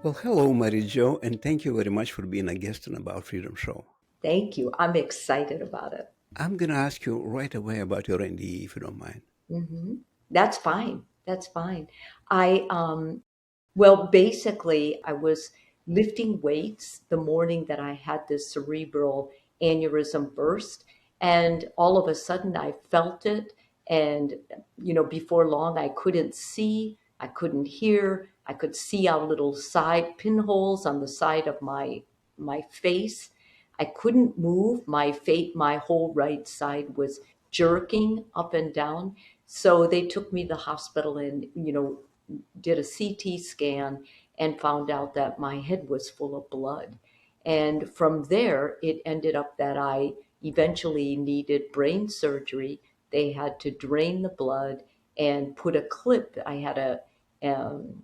Well, hello, Mary Jo, and thank you very much for being a guest on About Freedom Show. Thank you. I'm excited about it. I'm going to ask you right away about your NDE, if you don't mind. hmm That's fine. That's fine. Well, basically, I was lifting weights the morning that I had this cerebral aneurysm burst, and all of a sudden I felt it. And, before long, I couldn't see, I couldn't hear, I could see out little side pinholes on the side of my face. I couldn't move. My whole right side was jerking up and down. So they took me to the hospital and, did a CT scan and found out that my head was full of blood. And from there, it ended up that I eventually needed brain surgery. They had to drain the blood and put a clip. I had um,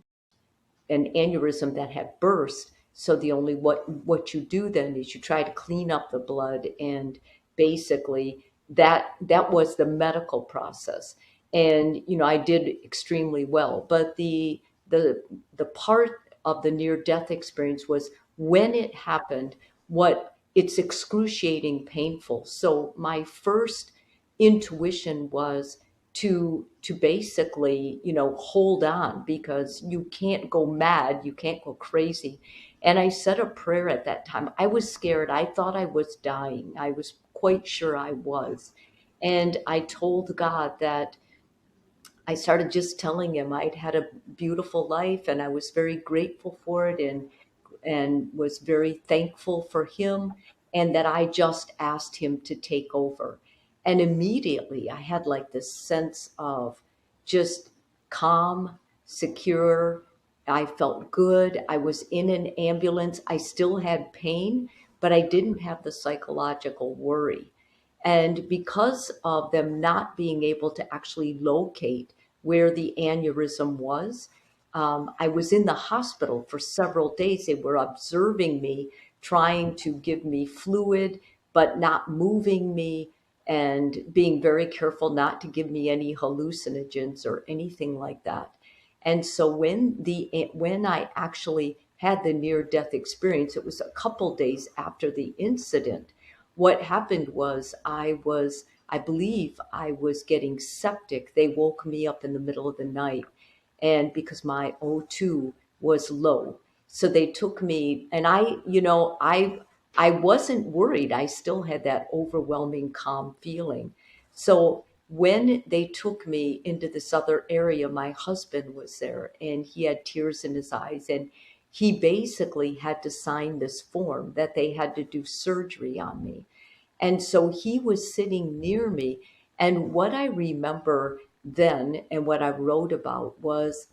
an aneurysm that had burst. So the only what you do then is you try to clean up the blood, and basically that was the medical process. And I did extremely well. But the part of the near death experience was when it happened. What It's excruciating, painful. So my first intuition was to basically hold on, because you can't go mad, you can't go crazy. And I said a prayer at that time. I was scared. I thought I was dying. I was quite sure I was. And I told God that I started just telling him I'd had a beautiful life and I was very grateful for it, and was very thankful for him, and that I just asked him to take over. And immediately I had like this sense of just calm, secure. I felt good. I was in an ambulance. I still had pain, but I didn't have the psychological worry. And because of them not being able to actually locate where the aneurysm was, I was in the hospital for several days. They were observing me, trying to give me fluid, but not moving me, and being very careful not to give me any hallucinogens or anything like that. And so when I actually had the near death experience, it was a couple days after the incident. What happened was I believe I was getting septic. They woke me up in the middle of the night, and because my O2 was low. So they took me, and I wasn't worried. I still had that overwhelming calm feeling. So when they took me into this other area, my husband was there and he had tears in his eyes, and he basically had to sign this form that they had to do surgery on me. And so he was sitting near me. And what I remember then, and what I wrote about, was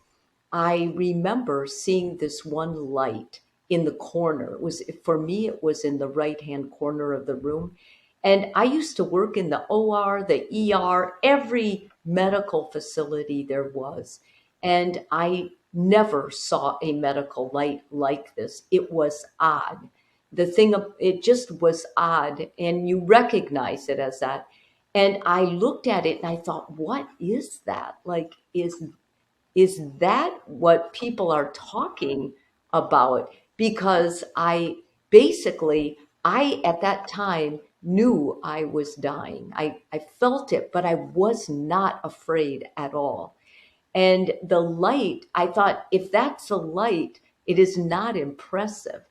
I remember seeing this one light in the corner. It was, for me, it was in the right hand corner of the room. And I used to work in the OR, the ER, every medical facility there was. And I never saw a medical light like this. It was odd. It just was odd. And you recognize it as that. And I looked at it and I thought, what is that? Like, is that what people are talking about? Because I at that time knew I was dying. I felt it, but I was not afraid at all. And the light, I thought, if that's a light, it is not impressive.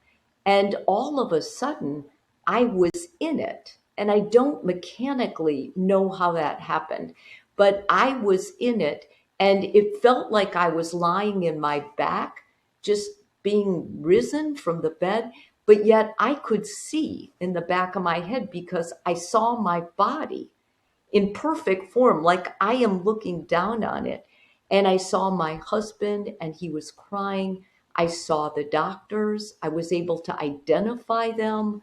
And all of a sudden, I was in it. And I don't mechanically know how that happened, but I was in it. And it felt like I was lying in my back, just being risen from the bed. But yet I could see in the back of my head because I saw my body in perfect form, like I am looking down on it. And I saw my husband, and he was crying. I saw the doctors. I was able to identify them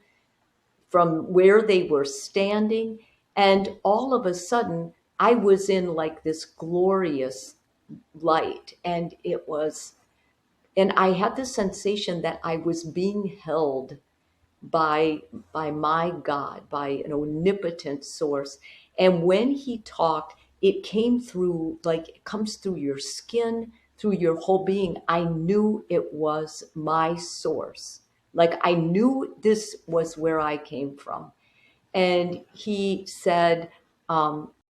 from where they were standing. And all of a sudden, I was in like this glorious light. And I had the sensation that I was being held by by my God, by an omnipotent source. And when he talked, it came through, like it comes through your skin, through your whole being, I knew it was my source. Like I knew this was where I came from. And he said,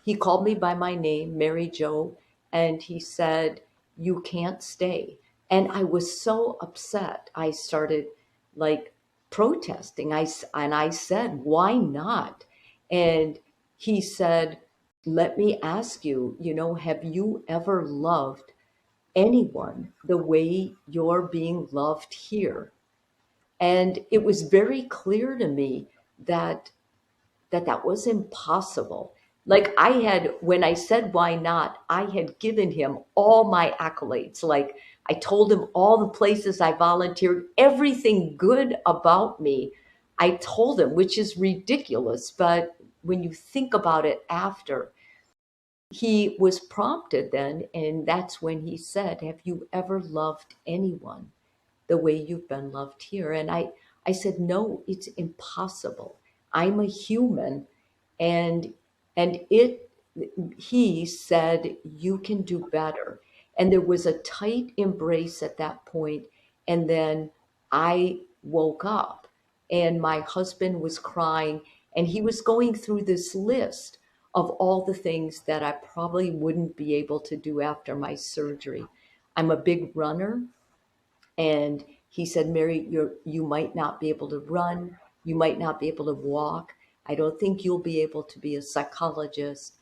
he called me by my name, Mary Jo, and he said, "You can't stay." And I was so upset. I started like protesting. And I said, "Why not?" And he said, "Let me ask you, have you ever loved anyone the way you're being loved here?" And it was very clear to me that that was impossible. Like I had, when I said why not, I had given him all my accolades. Like I told him all the places I volunteered, everything good about me. I told him, which is ridiculous, but when you think about it after, he was prompted then, and that's when he said, "Have you ever loved anyone the way you've been loved here?" And I said, "No, it's impossible. I'm a human." And it he said, "You can do better." And there was a tight embrace at that point. And then I woke up and my husband was crying and he was going through this list of all the things that I probably wouldn't be able to do after my surgery. I'm a big runner, and he said, "Mary, you might not be able to run. You might not be able to walk. I don't think you'll be able to be a psychologist.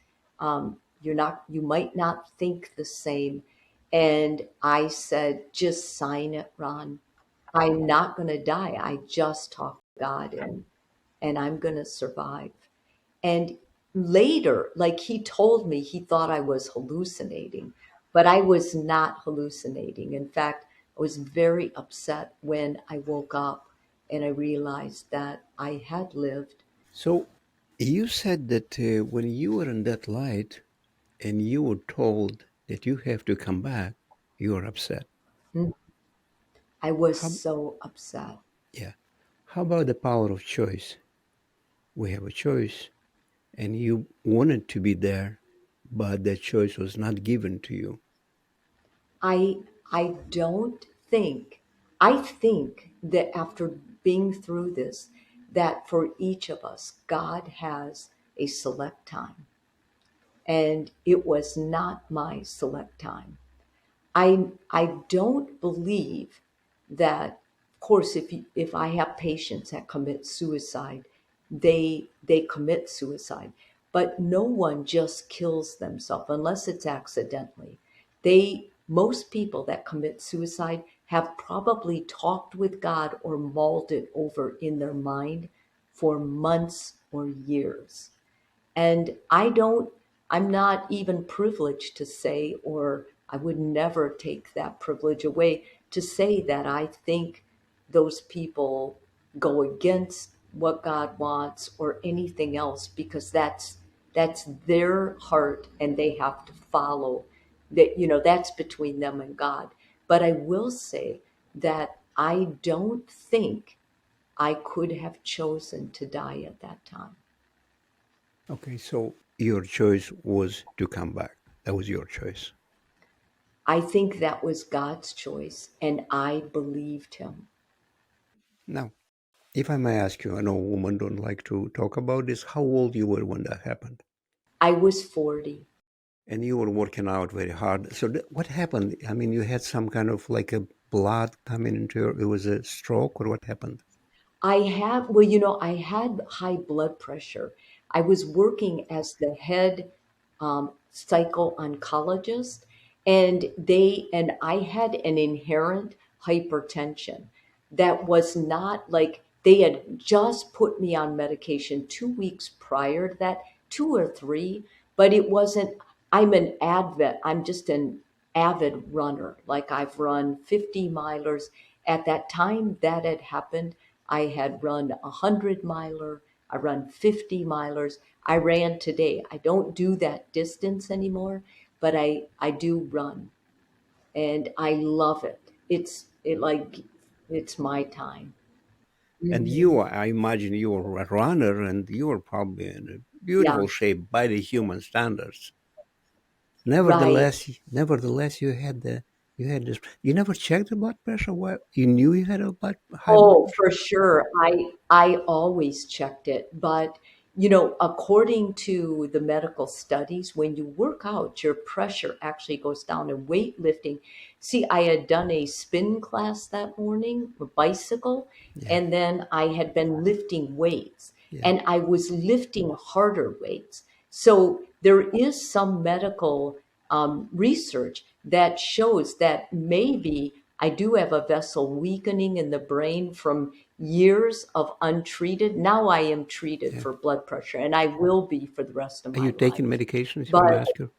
You might not think the same." And I said, "Just sign it, Ron. I'm not going to die. I just talked to God, and I'm going to survive." And later, like he told me he thought I was hallucinating, but I was not hallucinating. In fact, I was very upset when I woke up and I realized that I had lived. So you said that when you were in that light and you were told that you have to come back, you were upset. Mm. I was How, so upset. yeah. How about the power of choice? We have a choice, and you wanted to be there, but that choice was not given to you. I I don't think I think that after being through this, that for each of us, God has a select time. And it was not my select time. I don't believe that. Of course, if I have patients that commit suicide, they commit suicide, but no one just kills themselves unless it's accidentally. They Most people that commit suicide have probably talked with God or mulled it over in their mind for months or years. And I'm not even privileged to say, or I would never take that privilege away to say that I think those people go against what God wants or anything else, because that's their heart and they have to follow that. That's between them and God. But I will say that I don't think I could have chosen to die at that time. Okay, so your choice was to come back. That was your choice. I think that was God's choice, and I believed him. Now, if I may ask you, I know women don't like to talk about this. How old you were when that happened? I was 40. And you were working out very hard. So what happened? I mean, you had some kind of like a blood coming into your, it was a stroke or what happened? I had high blood pressure. I was working as the head psycho-oncologist, and I had an inherent hypertension that was not like they had just put me on medication 2 weeks prior to that, 2 or 3, but it wasn't. I'm just an avid runner. Like I've run 50 milers. At that time that had happened, I had run 100 miler. I run 50 milers. I ran today. I don't do that distance anymore, but I do run and I love it. It's my time. And Mhm. you, I imagine you were a runner and you were probably in a Yeah, beautiful shape by the human standards. right. Nevertheless, you had the You had this. You never checked the blood pressure? What you knew you had a high blood Oh, pressure? for sure. I always checked it, but according to the medical studies, when you work out, your pressure actually goes down. And weightlifting, see, I had done a spin class that morning, a bicycle, Yeah, and then I had been lifting weights, yeah, and I was lifting harder weights. So there is some medical research that shows that maybe I do have a vessel weakening in the brain from years of untreated. Now I am treated yeah. for blood pressure, and I will be for the rest of Are my you taking life. medications? If I may But ask you.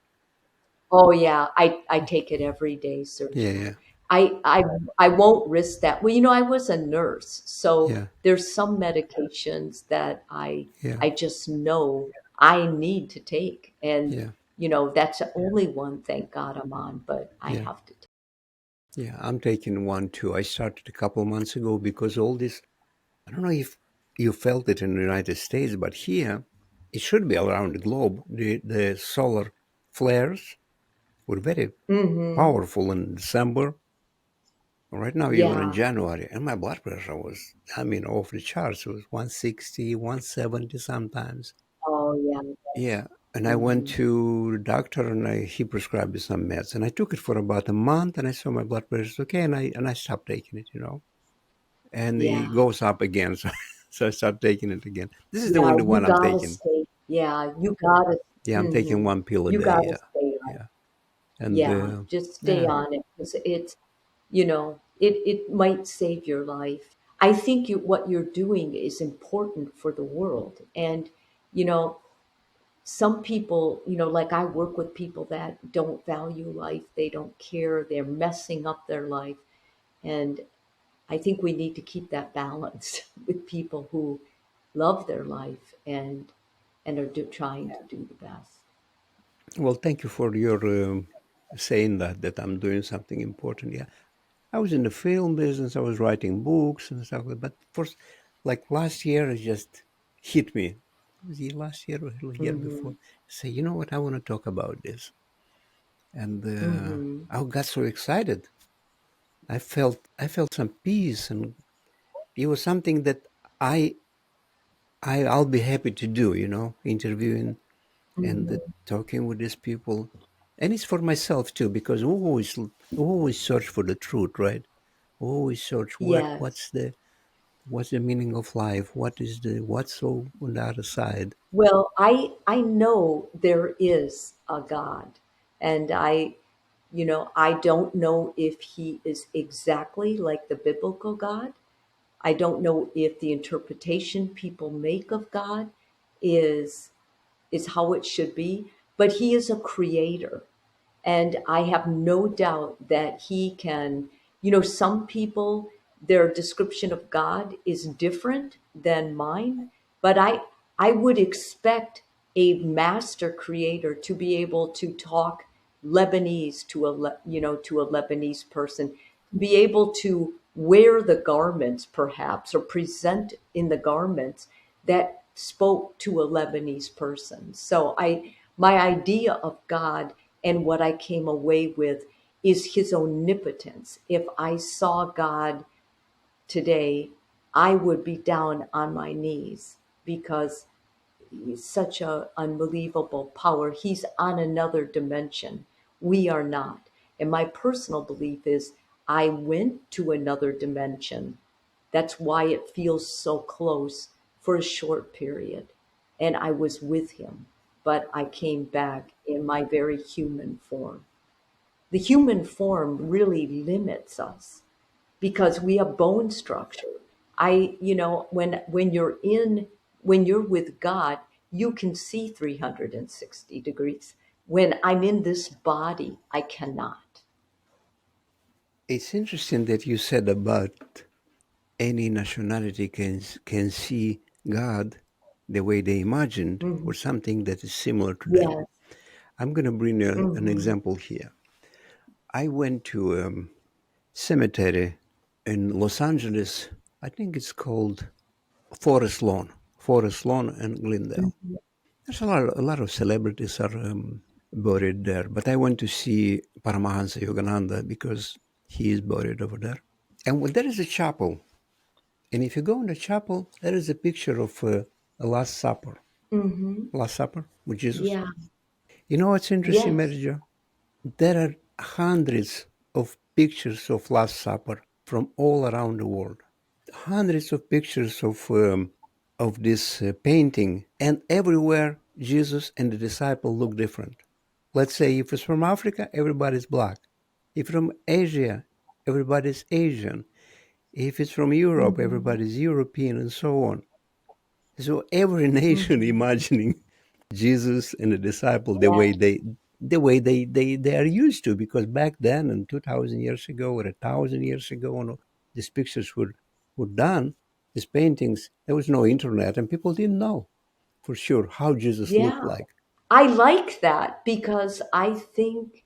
oh yeah, I take it every day, Yeah, Sergio. yeah, I won't risk that. Well, I was a nurse, so yeah, there's some medications that yeah, I just know I need to take, and yeah, that's the only one. Thank God I'm on, but I yeah, have to take. yeah. I'm taking one too. I started a couple months ago because all this. I don't know if you felt it in the United States, but here it should be around the globe. The solar flares were very Mm-hmm. powerful in December. Right now, even in Yeah. January, and my blood pressure was, I mean, off the charts. It was 160, 170 sometimes. Oh yeah. Yeah. And I went Mm-hmm. to the doctor and he prescribed me some meds. And I took it for about a month and I saw my blood pressure is okay. And I stopped taking it. And it Yeah. goes up again. So, so I started taking it again. This is the Yeah. only You one I'm gotta taking. stay. Yeah. You gotta. Yeah, I'm taking Mm-hmm. one pill a You day. gotta Yeah. stay on. Yeah. And Yeah. Just stay yeah. on it because it might save your life. I think what you're doing is important for the world, and you know some people, like I work with people that don't value life, they don't care, they're messing up their life, and I think we need to keep that balance with people who love their life and are trying to do the best. Well, thank you for your saying that I'm doing something important. Yeah. I was in the film business. I was writing books and stuff like that. But first, like last year, it just hit me. Was it last year or the year before? Hmm. Say, you know what? I want to talk about this, and Hmm. I got so excited. I felt some peace, and it was something that I I'll be happy to do. Interviewing and Hmm. talking with these people, and it's for myself too because we always search for the truth, right? We always search what Yes. what's the meaning of life, what's so on the other side. Well, I know there is a God, and I don't know if he is exactly like the biblical God. I don't know if the interpretation people make of God is is how it should be, but he is a creator. And I have no doubt that he can, some people, their description of God is different than mine, but I would expect a master creator to be able to talk Lebanese to to a Lebanese person, be able to wear the garments perhaps or present in the garments that spoke to a Lebanese person. So my idea of God and what I came away with is his omnipotence. If I saw God today, I would be down on my knees because he's such a unbelievable power. He's on another dimension. We are not. And my personal belief is I went to another dimension. That's why it feels so close for a short period. And I was with him, but I came back in my very human form. The human form really limits us because we have bone structure. When you're with God, you can see 360 degrees. When I'm in this body, I cannot. It's interesting that you said about any nationality can see God the way they imagined Mhm. or something that is similar to them. Yes. I'm going to bring an Hmm. example here. I went to cemetery in Los Angeles. I think it's called Forest Lawn and Glendale. There's a lot of celebrities are. buried there. But I went to see Paramahansa Yogananda because he is buried over there. And there is a chapel. And if you go in the chapel, there is a picture of a Last Supper. Mm-hmm. Last Supper with Jesus. Yeah. You know what's interesting, Yes. Mary Jo? There are hundreds of pictures of Last Supper from all around the world. Hundreds of pictures of this painting, and everywhere Jesus and the disciple look different. Let's say if it's from Africa, everybody's black. If from Asia, everybody's Asian. If it's from Europe, Mm-hmm. everybody's European, and so on. So every nation Mm-hmm. imagining Jesus and the disciple Yes. the way they are used to, because back then and 2,000 years ago or 1,000 years ago, when these pictures were done, these paintings, there was no internet and people didn't know for sure how Jesus looked Yeah. like. I like that because I think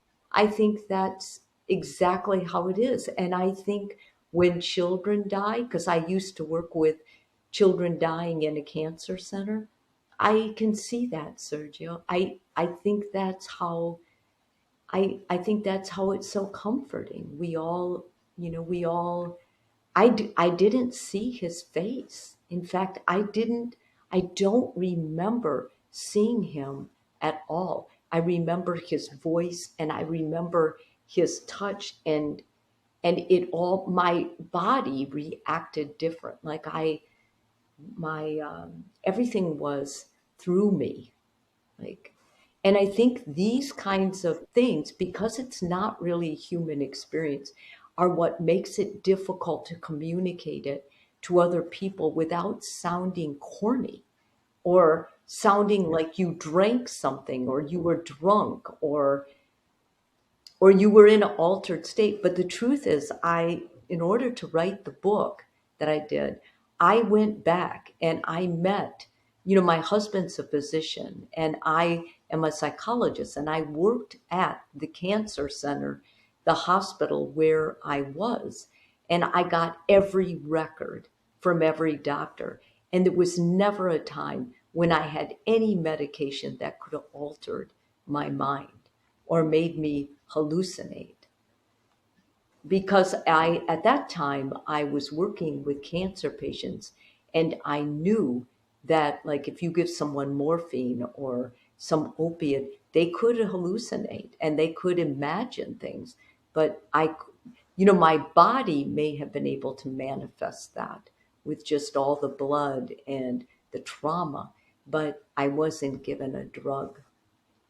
that's exactly how it is. And I think when children die, because I used to work with children dying in a cancer center, I can see that, Sergio. I think that's how I think that's how it's so comforting. I didn't see his face. In fact, I don't remember seeing him at all. I remember his voice and I remember his touch, and it all, my body reacted different. Like my everything was through me. Like, and I think these kinds of things, because it's not really a human experience, are what makes it difficult to communicate it to other people without sounding corny or sounding Yeah. like you drank something or you were drunk or you were in an altered state. But the truth is, in order to write the book that I did, I went back and I met, my husband's a physician and I am a psychologist, and I worked at the cancer center, the hospital where I was, and I got every record from every doctor. And there was never a time when I had any medication that could have altered my mind or made me hallucinate, because I at that time I was working with cancer patients, and I knew that, like, if you give someone morphine or some opiate, they could hallucinate and they could imagine things. But my body may have been able to manifest that with just all the blood and the trauma, but I wasn't given a drug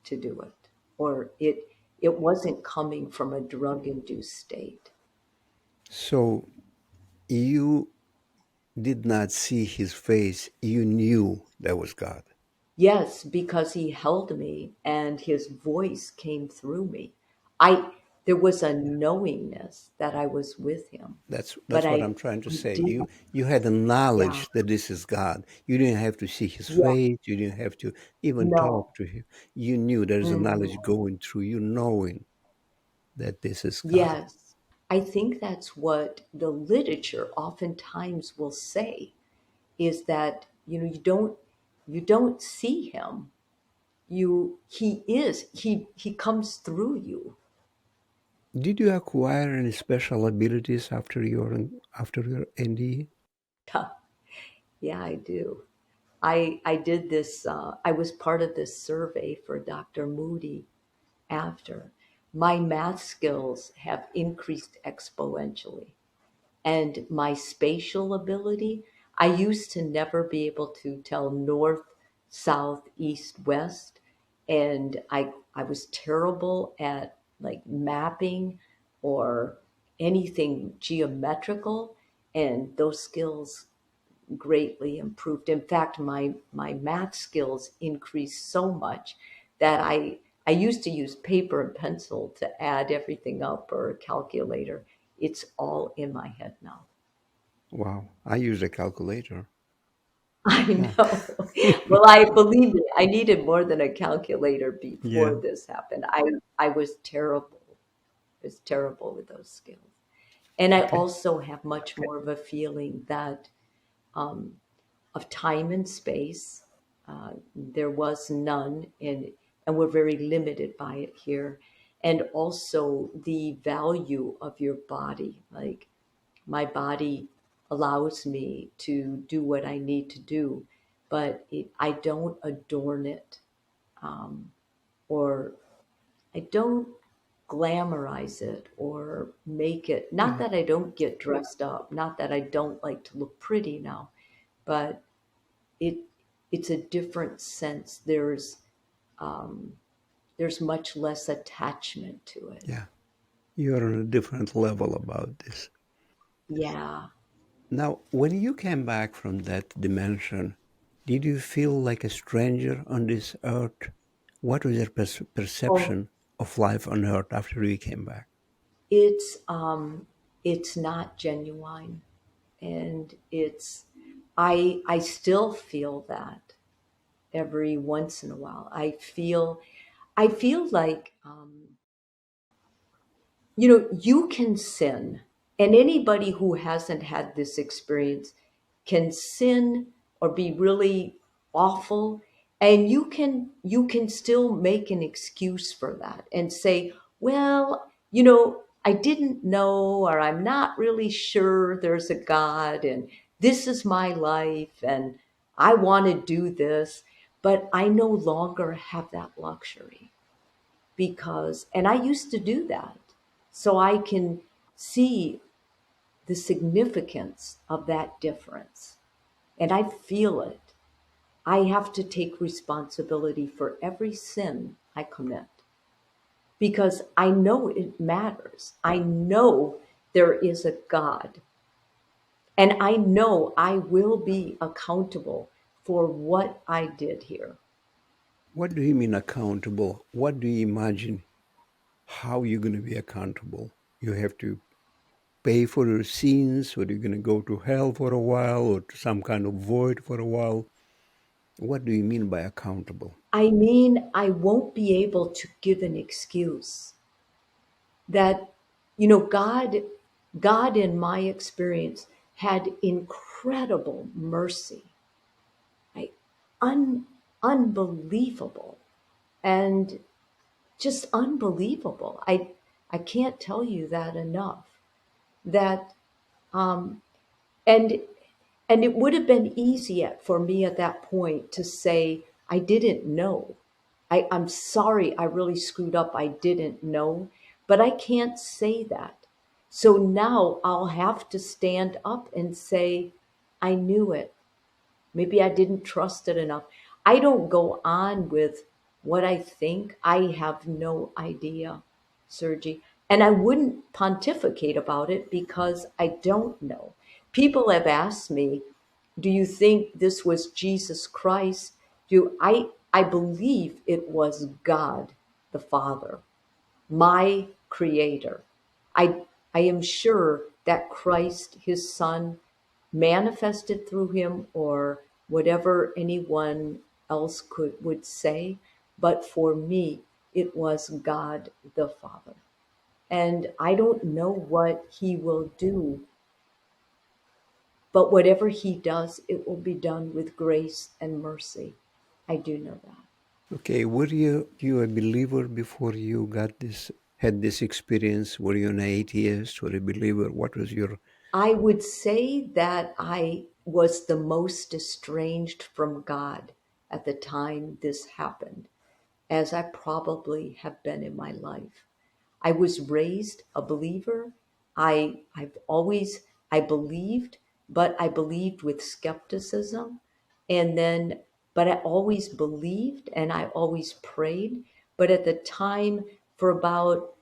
to do it, or it wasn't coming from a drug induced state. So you did not see his face, you knew that was God. Yes, because he held me and his voice came through me. I There was a Yeah. knowingness that I was with him, but That's what I I'm trying to I say. didn't. You had a Yeah. knowledge that this is God. You didn't have to see his Yeah. face. You didn't have to even talk No. to him. You knew there's a Mhm. knowledge going through you, knowing that this is God. Yes. I think that's what the literature oftentimes will say, is that you don't see him. He comes through you. Did you acquire any special abilities after your NDE? Yeah, I do. I did this. I was part of this survey for Dr. Moody. After, my math skills have increased exponentially, and my spatial ability. I used to never be able to tell north, south, east, west, and I was terrible at, like, mapping or anything geometrical, and those skills greatly improved. In fact, my math skills increased so much that I used to use paper and pencil to add everything up, or a calculator. It's all in my head now. Wow, I use a calculator. I Yeah. know. Well, I believe me, I needed more than a calculator before Yeah. this happened. I was terrible. I was terrible with those skills. And I Okay. also have much more of a feeling that of time and space. There was none, and and we're very limited by it here. And also the value of your body. Like, my body allows me to do what I need to do, but I don't adorn it, um, or I don't glamorize it or make it. Not Yeah. that I don't get dressed up, not that I don't like to look pretty now, but it it's a different sense. Um, there's much less attachment to it. Yeah. You're on a different level about this. Yeah. Now, when you came back from that dimension, did you feel like a stranger on this earth? What was your Oh, perception of life on earth after you came back? it's not genuine, and I still feel that every once in a while. I feel like, you can sin, and anybody who hasn't had this experience can sin or be really awful, and you can still make an excuse for that and say, well, I didn't know, or I'm not really sure there's a God, and this is my life, and I want to do this, but I no longer have that luxury, because, and I used to do that. So I can see the significance of that difference, and I feel it. I have to take responsibility for every sin I commit, because I know it matters. I know there is a God, and I know I will be accountable for what I did here. What do you mean accountable? What do you imagine how you're going to be accountable? You have to pay for your sins, or you're going to go to hell for a while, or to some kind of void for a while. What do you mean by accountable? I mean, I won't be able to give an excuse that, God in my experience had incredible mercy, like, un, unbelievable, and just unbelievable. I can't tell you that enough. That um and and it would have been easy for me at that point to say, I didn't know. I'm sorry, I really screwed up. I didn't know. But I can't say that. So now I'll have to stand up and say, I knew it. Maybe I didn't trust it enough. I don't go on with what I think. I have no idea, Sergi. And I wouldn't pontificate about it because I don't know. People have asked me, do you think this was Jesus Christ? I believe it was God the Father, my creator. I am sure that Christ, his son, manifested through him, or whatever anyone else would say. But for me, it was God the Father. And I don't know what he will do, but whatever he does, it will be done with grace and mercy. I do know that. Okay, were you a believer before you had this experience? Were you an atheist or a believer? What was your I would say that I was the most estranged from God at the time this happened, as I probably have been in my life. I was raised a believer. I've always I believed, but I believed with skepticism. And then but I always believed and I always prayed. But at the time, for about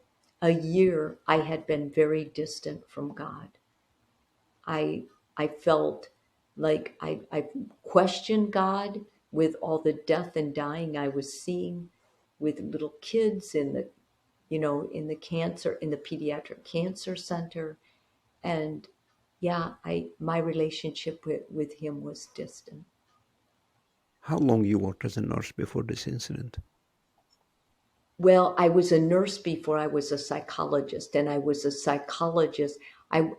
a year, I had been very distant from God. I I felt like I questioned God with all the death and dying I was seeing with little kids in the cancer, in the pediatric cancer center. And yeah, I my relationship with him was distant. how long you worked as a nurse before this incident? Well, I was a nurse before I was a psychologist, and I was a psychologist.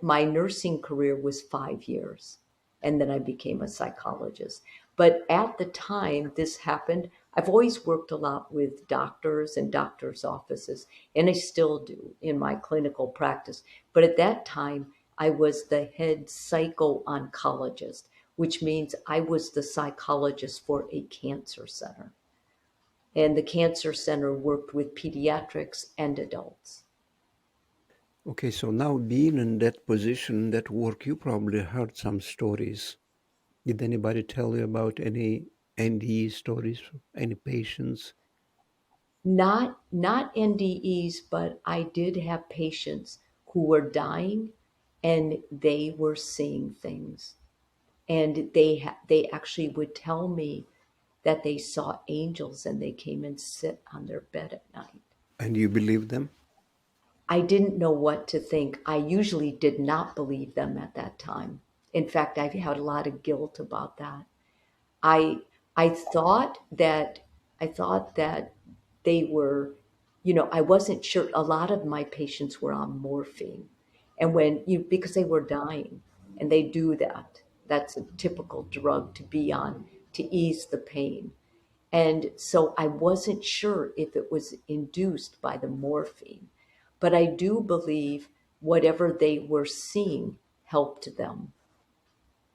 My nursing career was 5 years, and then I became a psychologist. But at the time this happened, I've always worked a lot with doctors and doctors' offices, and I still do in my clinical practice. But at that time, I was the head psycho-oncologist, which means I was the psychologist for a cancer center. And the cancer center worked with pediatrics and adults. Okay, so now being in that position, that work, you probably heard some stories. Did anybody tell you about any NDE stories, any patients? Not NDEs, but I did have patients who were dying and they were seeing things. And they actually would tell me that they saw angels and they came and sit on their bed at night. And you believe them? I didn't know what to think. I usually did not believe them at that time. In fact, I had a lot of guilt about that. I I thought that I thought that they were, I wasn't sure. A lot of my patients were on morphine, and when you because they were dying, and they do that. That's a typical drug to be on to ease the pain. And so I wasn't sure if it was induced by the morphine, but I do believe whatever they were seeing helped them.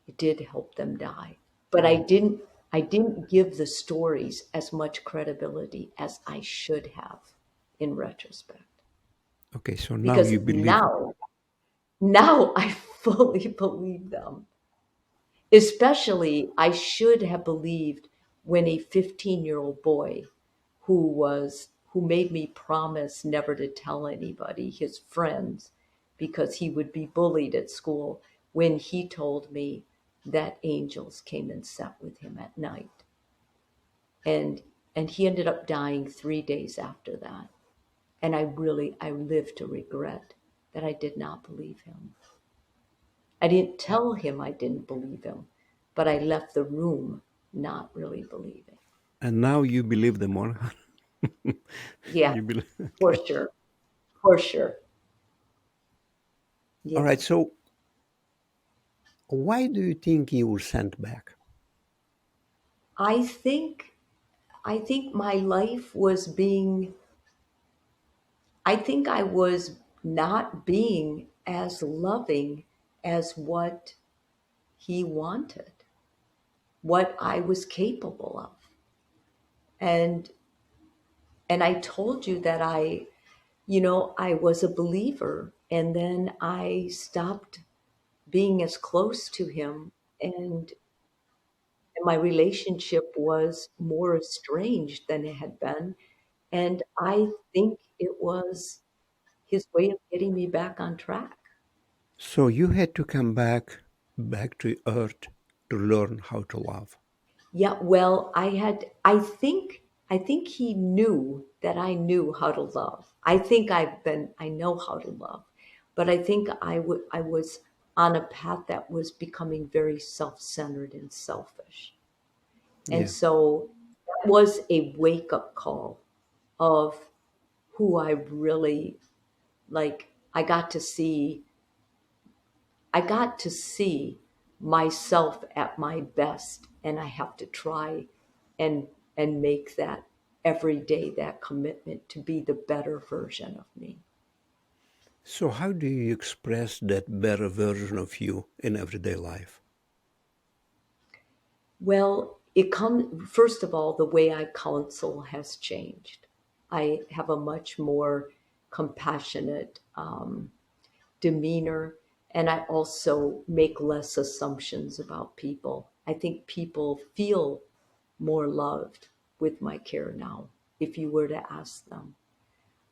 It did help them die. But I didn't give the stories as much credibility as I should have in retrospect. Okay, so now Because you believe. now I fully believe them. Especially, I should have believed when a 15-year-old boy who made me promise never to tell anybody, his friends, because he would be bullied at school, when he told me that angels came and sat with him at night. And and he ended up dying 3 days after that. And I live to regret that I did not believe him. I didn't tell him I didn't believe him, but I left the room not really believing. And now you believe them more. Yeah, You believe. for Okay. sure. For sure. All Yeah. right. So why do you think you were sent back? I think I think my life was being I think I was not being as loving as what he wanted, what I was capable of. And I told you that I was a believer, and then I stopped being as close to him, and my relationship was more estranged than it had been. And I think it was his way of getting me back on track. So you had to come back to earth to learn how to love. Yeah, well, I think he knew that I knew how to love. I know how to love. But I think I was on a path that was becoming very self-centered and selfish. And Yeah. so that was a wake-up call of who I really like. I got to see myself at my best, and I have to try and make that every day, that commitment to be the better version of me. So how do you express that better version of you in everyday life? Well, it comes first of all, the way I counsel has changed. I have a much more compassionate demeanor, and I also make less assumptions about people. I think people feel more loved with my care now, if you were to ask them.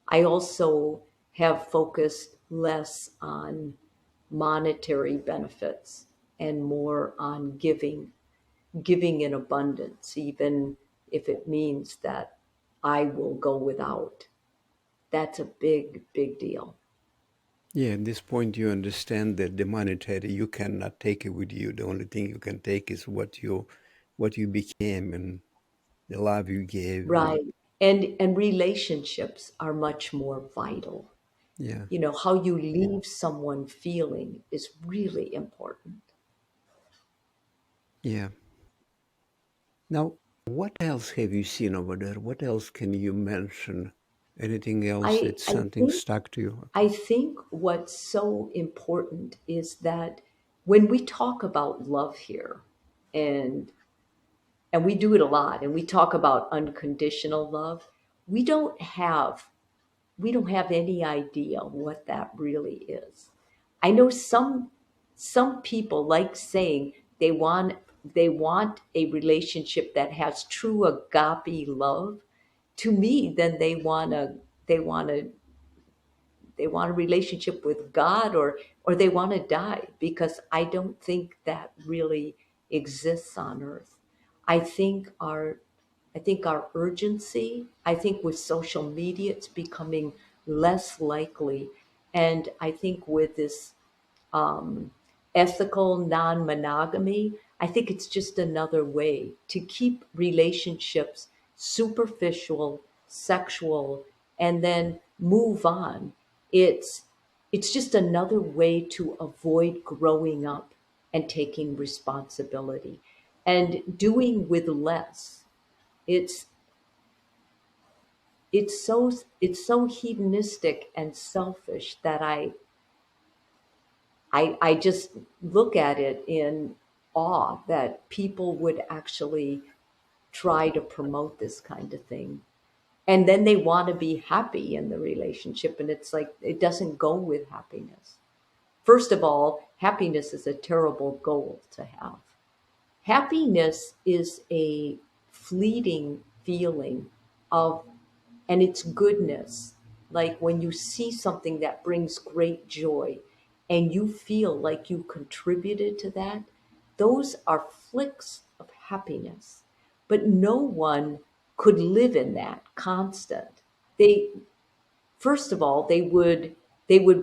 I also have focused less on monetary benefits and more on giving in abundance, even if it means that I will go without. That's a big, big deal. Yeah, at this point you understand that the monetary you cannot take it with you. The only thing you can take is what you became and the love you gave and Right. And relationships are much more vital. yeah. How you leave someone feeling is really important. Yeah. Now What else have you seen over there? What else can you mention? Anything else I that's I something think stuck to you? I Okay. think what's so important is that when we talk about love here, and we do it a lot, and we talk about unconditional love, we don't have we don't have any idea what that really is. I know some people like saying they want a relationship that has true agape love. To me, then they want to they want a relationship with God, or they want to die, because I don't think that really exists on earth. I think our urgency, I think with social media it's becoming less likely, and I think with this um, ethical non monogamy, I think it's just another way to keep relationships superficial, sexual, and then move on. It's it's just another way to avoid growing up and taking responsibility and doing with less. It's it's so hedonistic and selfish that I just look at it in awe that people would actually try to promote this kind of thing. And then they want to be happy in the relationship. And it's like, it doesn't go with happiness. First of all, happiness is a terrible goal to have. Happiness is a fleeting feeling of, and it's goodness. Like when you see something that brings great joy and you feel like you contributed to that, those are flicks of happiness. But no one could live in that constant. They, first of all, they would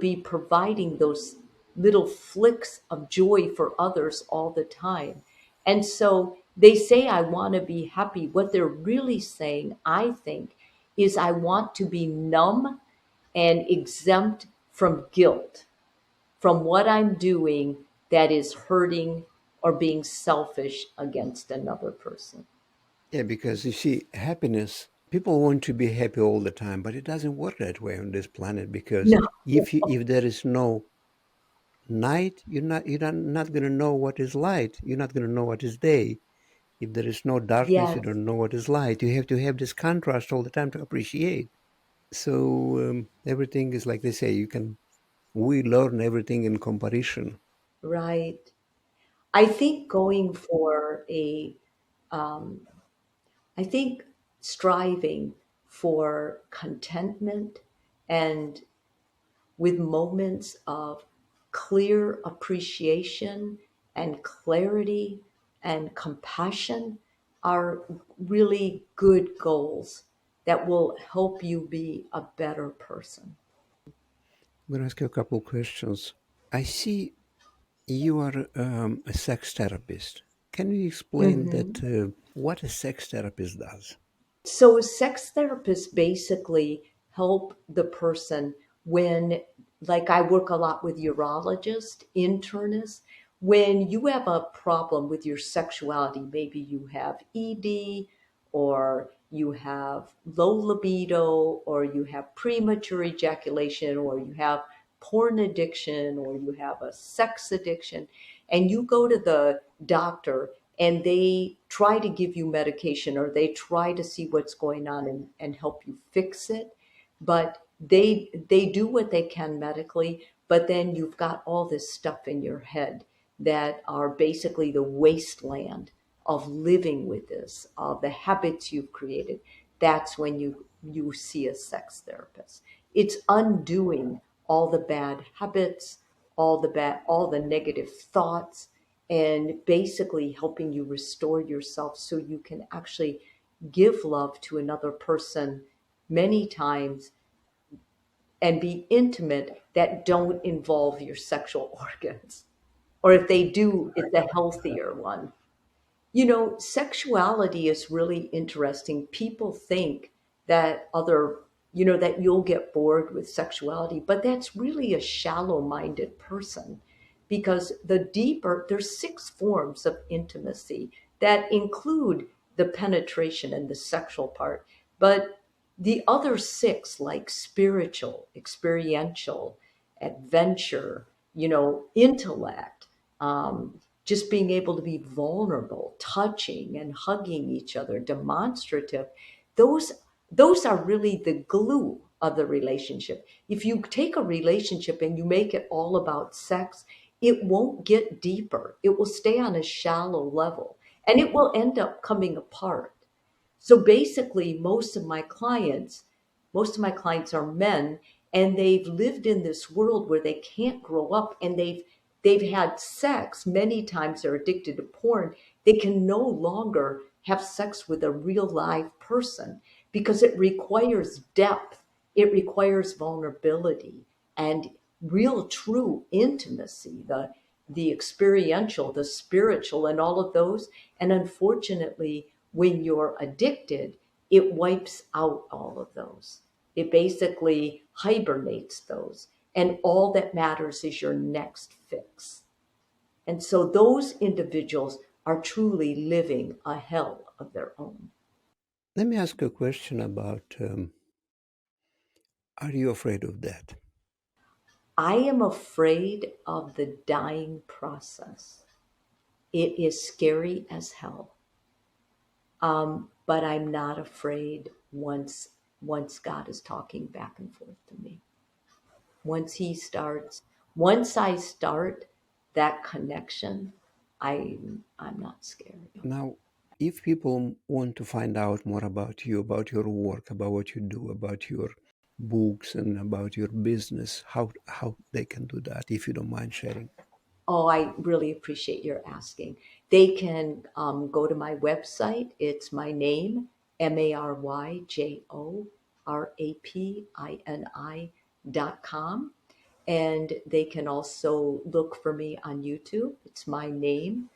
be providing those little flicks of joy for others all the time. And so they say, I want to be happy. What they're really saying, I think, is I want to be numb and exempt from guilt, from what I'm doing that is hurting or being selfish against another person. Yeah, because you see, happiness, people want to be happy all the time, but it doesn't work that way on this planet because No. if there is no night, you're not going to know what is light. You're not going to know what is day. If there is no darkness, you Yes. don't know what is light. You have to have this contrast all the time to appreciate. So everything is like they say. We learn everything in comparison. Right. I think going for a I think striving for contentment and with moments of clear appreciation and clarity and compassion are really good goals that will help you be a better person. I'm going to ask you a couple questions. I see you are a sex therapist. Can you explain that? Mhm. What a sex therapist does? So sex therapists basically help the person when, like I work a lot with urologists, internists, when you have a problem with your sexuality, maybe you have ED, or you have low libido, or you have premature ejaculation, or you have porn addiction, or you have a sex addiction, and you go to the doctor and they try to give you medication, or they try to see what's going on and help you fix it, but they do what they can medically, but then you've got all this stuff in your head that are basically the wasteland of living with this, of the habits you've created. That's when you see a sex therapist. It's undoing all the bad habits, all the negative thoughts, and basically helping you restore yourself so you can actually give love to another person many times and be intimate that don't involve your sexual organs. Or if they do, it's a healthier one. Sexuality is really interesting. People think that that you'll get bored with sexuality, but that's really a shallow minded person, because there's 6 forms of intimacy that include the penetration and the sexual part. But the other six, like spiritual, experiential, adventure, intellect, just being able to be vulnerable, touching and hugging each other, demonstrative, those those are really the glue of the relationship. If you take a relationship and you make it all about sex, it won't get deeper. It will stay on a shallow level and it will end up coming apart. So basically, most of my clients are men, and they've lived in this world where they can't grow up, and they've had sex many times. They're addicted to porn. They can no longer have sex with a real live person because it requires depth, it requires vulnerability and real true intimacy, the experiential, the spiritual, and all of those. And unfortunately, when you're addicted, it wipes out all of those. It basically hibernates those. And all that matters is your next fix. And so those individuals are truly living a hell of their own. Let me ask a question about are you afraid of that? I am afraid of the dying process. It is scary as hell. But I'm not afraid once God is talking back and forth to me. Once he starts, once I start that connection, I'm not scared. Now, if people want to find out more about you, about your work, about what you do, about your books and about your business, how they can do that, if you don't mind sharing? Oh, I really appreciate your asking. They can go to my website. It's my name, MaryJoRapini.com. And they can also look for me on YouTube. It's my name.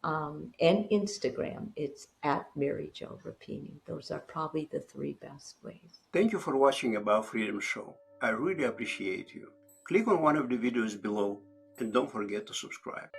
And Instagram. It's at Mary Jo Rapini. Those are probably the three best ways. Thank you for watching About Freedom Show. I really appreciate you. Click on one of the videos below and don't forget to subscribe.